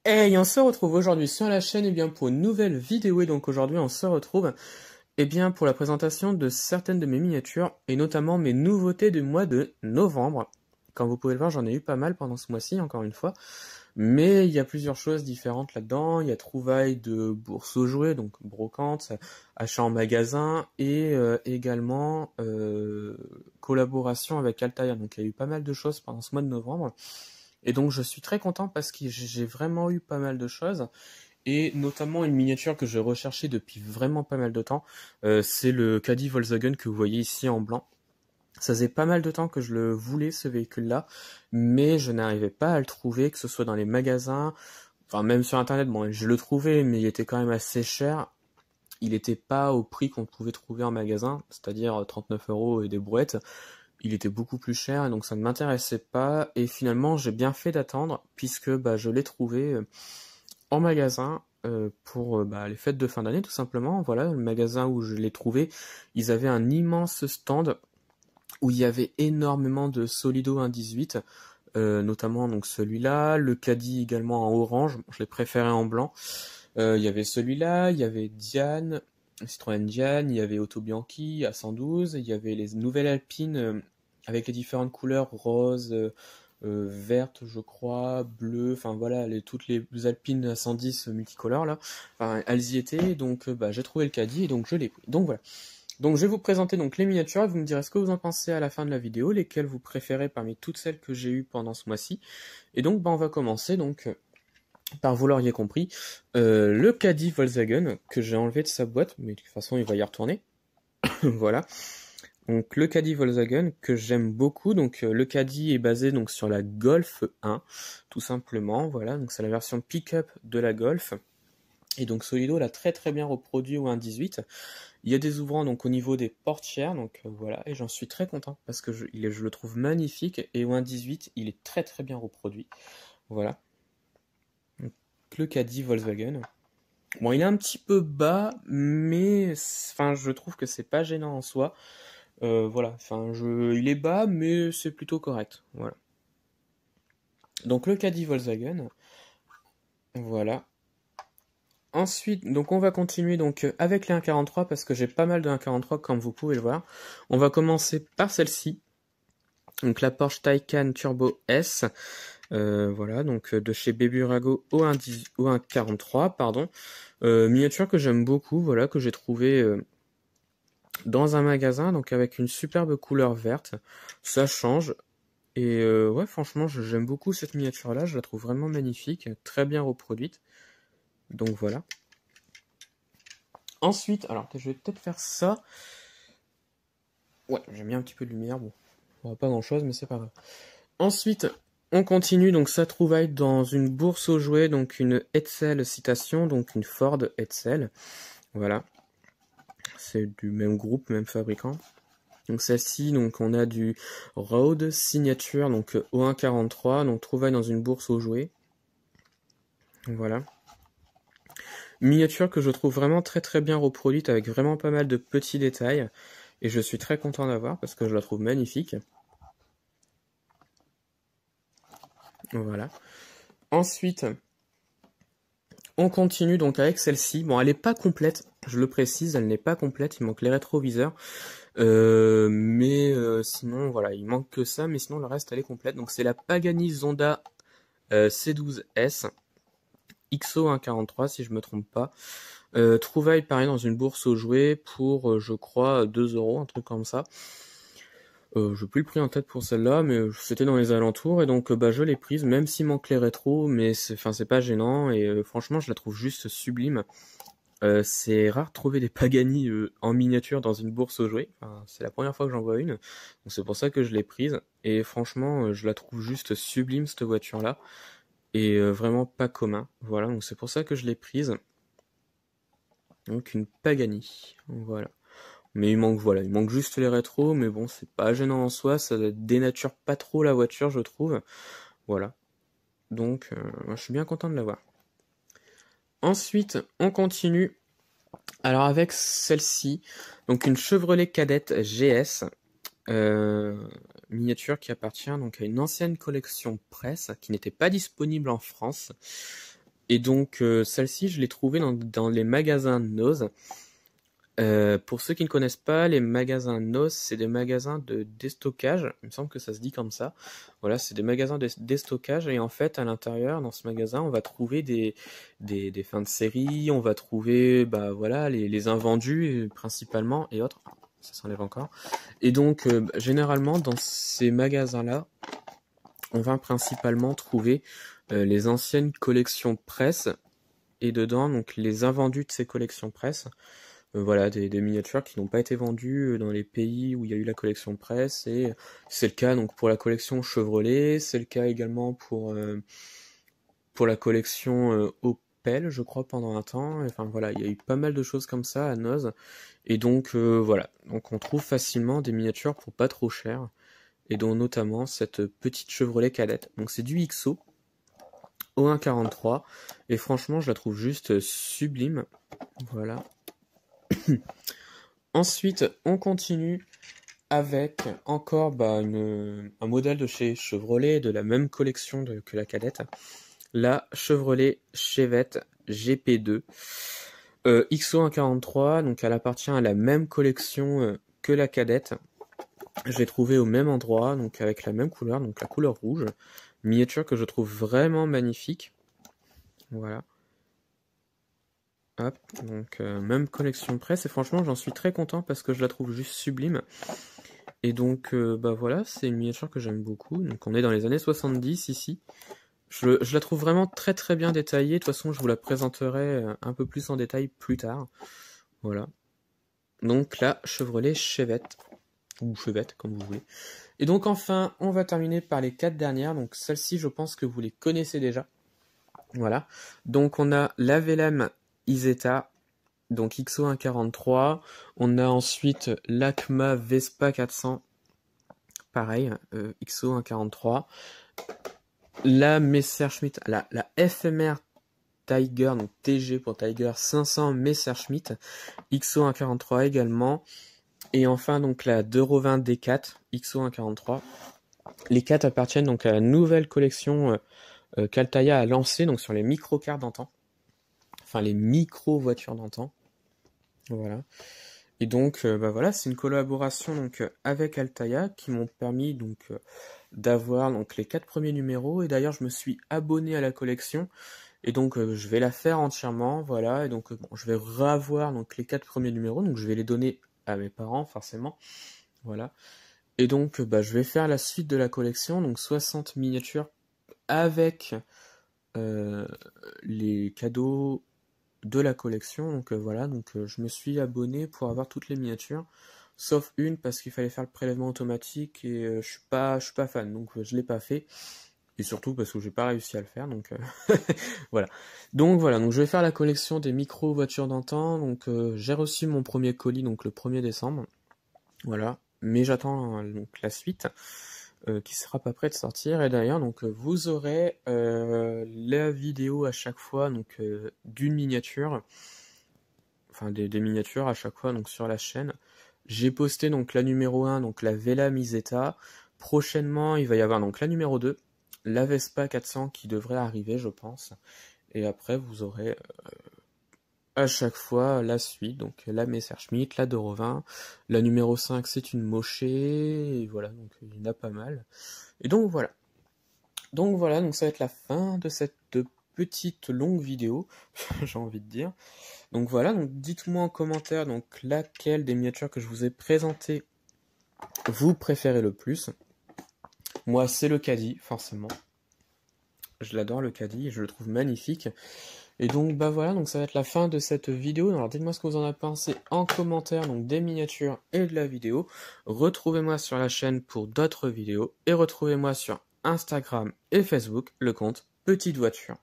Hey, on se retrouve aujourd'hui sur la chaîne pour une nouvelle vidéo et donc aujourd'hui on se retrouve pour la présentation de certaines de mes miniatures et notamment mes nouveautés du mois de novembre. Comme vous pouvez le voir, j'en ai eu pas mal pendant ce mois-ci, encore une fois, mais il y a plusieurs choses différentes là-dedans. Il y a trouvailles de bourses aux jouets, donc brocante, achat en magasin et également collaboration avec Altair. Donc il y a eu pas mal de choses pendant ce mois de novembre. Et donc je suis très content parce que j'ai vraiment eu pas mal de choses, et notamment une miniature que je recherchais depuis vraiment pas mal de temps. C'est le Caddy Volkswagen que vous voyez ici en blanc. Ça faisait pas mal de temps que je le voulais, ce véhicule-là, mais je n'arrivais pas à le trouver, que ce soit dans les magasins, enfin même sur internet. Bon, je le trouvais, mais il était quand même assez cher. Il n'était pas au prix qu'on pouvait trouver en magasin, c'est-à-dire 39 € et des brouettes. Il était beaucoup plus cher, et donc ça ne m'intéressait pas. Et finalement, j'ai bien fait d'attendre, puisque je l'ai trouvé en magasin pour les fêtes de fin d'année, tout simplement. Voilà, le magasin où je l'ai trouvé, ils avaient un immense stand où il y avait énormément de Solido 1.18, notamment donc celui-là, le Caddy également en orange, je l'ai préféré en blanc. Il y avait celui-là, il y avait Diane, Citroën Diane, il y avait Auto Bianchi à 112, il y avait les nouvelles Alpines avec les différentes couleurs rose, verte, je crois, bleu, enfin voilà, toutes les Alpines à 110 multicolores là, enfin elles y étaient, donc j'ai trouvé le caddie et donc je l'ai pris. Donc voilà. Donc je vais vous présenter donc les miniatures et vous me direz ce que vous en pensez à la fin de la vidéo, lesquelles vous préférez parmi toutes celles que j'ai eues pendant ce mois-ci. Et donc on va commencer donc par vous l'auriez compris, le caddie Volkswagen que j'ai enlevé de sa boîte, mais de toute façon il va y retourner. Voilà. Donc le caddie Volkswagen que j'aime beaucoup, donc le caddie est basé donc sur la Golf 1, tout simplement. Voilà, donc c'est la version pick-up de la Golf. Et donc Solido l'a très très bien reproduit au 1.18. Il y a des ouvrants donc au niveau des portières, donc voilà, et j'en suis très content parce que je le trouve magnifique, et au 1.18 il est très très bien reproduit. Voilà. Donc, le caddie Volkswagen. Bon, il est un petit peu bas, mais enfin je trouve que c'est pas gênant en soi. Voilà, enfin il est bas, mais c'est plutôt correct. Voilà. Donc le caddie Volkswagen. Voilà. Ensuite, donc on va continuer donc avec les 1.43 parce que j'ai pas mal de 1.43 comme vous pouvez le voir. On va commencer par celle-ci. Donc la Porsche Taycan Turbo S. Voilà, donc de chez Beburago au 1.43, pardon. Miniature que j'aime beaucoup, voilà, que j'ai trouvé dans un magasin, donc avec une superbe couleur verte. Ça change. Et ouais, franchement, j'aime beaucoup cette miniature-là. Je la trouve vraiment magnifique, très bien reproduite. Donc voilà. Ensuite, alors je vais peut-être faire ça. Ouais, j'ai mis un petit peu de lumière. Bon, on voit pas grand-chose, mais c'est pas grave. Ensuite, on continue donc sa trouvaille dans une bourse aux jouets, donc une Hetzel Citation, donc une Ford Hetzel. Voilà. C'est du même groupe, même fabricant. Donc celle-ci, donc on a du Road Signature, donc au 1.43, donc trouvaille dans une bourse aux jouets. Voilà. Miniature que je trouve vraiment très très bien reproduite avec vraiment pas mal de petits détails. Et je suis très content d'avoir parce que je la trouve magnifique. Voilà. Ensuite, on continue donc avec celle-ci. Bon, elle n'est pas complète, je le précise, elle n'est pas complète, il manque les rétroviseurs. Sinon, voilà, il manque que ça, mais sinon le reste elle est complète. Donc c'est la Pagani Zonda C12S. XO 1.43 si je me trompe pas. Trouvaille pareil dans une bourse aux jouets pour je crois 2 €, un truc comme ça. J'ai plus le prix en tête pour celle-là, mais c'était dans les alentours et donc je l'ai prise, même s'il manque les rétros, mais c'est pas gênant et franchement je la trouve juste sublime. C'est rare de trouver des Pagani en miniature dans une bourse aux jouets. Enfin, c'est la première fois que j'en vois une, donc c'est pour ça que je l'ai prise. Et franchement, je la trouve juste sublime cette voiture-là et vraiment pas commun. Voilà, donc c'est pour ça que je l'ai prise. Donc une Pagani, voilà. Mais il manque juste les rétros, mais bon, c'est pas gênant en soi, ça dénature pas trop la voiture, je trouve. Voilà. Donc, moi, je suis bien content de l'avoir. Ensuite, on continue. Alors avec celle-ci, donc une Chevrolet Cadette GS, miniature qui appartient donc à une ancienne collection presse qui n'était pas disponible en France. Et donc celle-ci, je l'ai trouvée dans les magasins Noz. Pour ceux qui ne connaissent pas, les magasins Noz, c'est des magasins de déstockage. Il me semble que ça se dit comme ça. Voilà, c'est des magasins de déstockage. Et en fait, à l'intérieur, dans ce magasin, on va trouver des fins de série. On va trouver, bah voilà, les invendus principalement et autres. Ah, ça s'enlève encore. Et donc, généralement, dans ces magasins-là, on va principalement trouver les anciennes collections presse. Et dedans, donc, les invendus de ces collections presse. Voilà, des miniatures qui n'ont pas été vendues dans les pays où il y a eu la collection presse, et c'est le cas donc pour la collection Chevrolet, c'est le cas également pour la collection Opel, je crois, pendant un temps. Enfin voilà, il y a eu pas mal de choses comme ça à Noz, et donc voilà, donc on trouve facilement des miniatures pour pas trop cher, et dont notamment cette petite Chevrolet Cadette. Donc c'est du XO O143, et franchement je la trouve juste sublime, voilà. Ensuite, on continue avec encore un modèle de chez Chevrolet, de la même collection que la Cadette. La Chevrolet Chevette GP2 XO143, donc elle appartient à la même collection que la Cadette. Je l'ai trouvée au même endroit, donc avec la même couleur, donc la couleur rouge. Miniature que je trouve vraiment magnifique. Voilà. Hop, donc même collection presse, et franchement j'en suis très content parce que je la trouve juste sublime. Et donc bah voilà, c'est une miniature que j'aime beaucoup. Donc on est dans les années 70 ici. Je la trouve vraiment très très bien détaillée. De toute façon je vous la présenterai un peu plus en détail plus tard. Voilà. Donc la Chevrolet Chevette, ou Chevette comme vous voulez. Et donc enfin on va terminer par les 4 dernières. Donc celles-ci je pense que vous les connaissez déjà. Voilà. Donc on a la Velam Isetta, donc XO143. On a ensuite l'Acma Vespa 400, pareil, XO143. La Messerschmitt, la FMR Tiger, donc TG pour Tiger 500 Messerschmitt, XO143 également. Et enfin donc la Derovin D4, XO143. Les 4 appartiennent donc à la nouvelle collection qu'Altaïa a lancée donc sur les micro-cars d'antan. Enfin les micro-voitures d'antan. Voilà. Et donc bah voilà, c'est une collaboration donc avec Altaïa qui m'ont permis donc d'avoir donc les 4 premiers numéros, et d'ailleurs je me suis abonné à la collection, et donc je vais la faire entièrement, voilà. Et donc bon, je vais revoir donc les 4 premiers numéros, donc je vais les donner à mes parents forcément, voilà. Et donc bah je vais faire la suite de la collection, donc 60 miniatures avec les cadeaux de la collection. Donc voilà, donc je me suis abonné pour avoir toutes les miniatures, sauf une parce qu'il fallait faire le prélèvement automatique, et je suis pas fan, donc je l'ai pas fait, et surtout parce que j'ai pas réussi à le faire, donc voilà. Donc je vais faire la collection des micro voitures d'antan. Donc j'ai reçu mon premier colis donc le 1er décembre, voilà, mais j'attends donc la suite qui sera pas prêt de sortir. Et d'ailleurs donc vous aurez la vidéo à chaque fois donc d'une miniature, enfin des miniatures à chaque fois donc sur la chaîne. J'ai posté donc la numéro 1, donc la Velam Isetta. Prochainement il va y avoir donc la numéro 2, la Vespa 400 qui devrait arriver je pense, et après vous aurez à chaque fois la suite, donc la Messerschmitt, la Derovin, la numéro 5 c'est une Moché, et voilà, donc il y en a pas mal. Et donc voilà, donc ça va être la fin de cette petite longue vidéo, j'ai envie de dire. Donc voilà, donc dites-moi en commentaire donc laquelle des miniatures que je vous ai présentées vous préférez le plus. Moi c'est le caddie, forcément. Je l'adore le caddie, je le trouve magnifique. Et donc bah voilà, donc ça va être la fin de cette vidéo. Alors dites-moi ce que vous en avez pensé en commentaire donc des miniatures et de la vidéo. Retrouvez-moi sur la chaîne pour d'autres vidéos, et retrouvez-moi sur Instagram et Facebook, le compte Petite Voiture.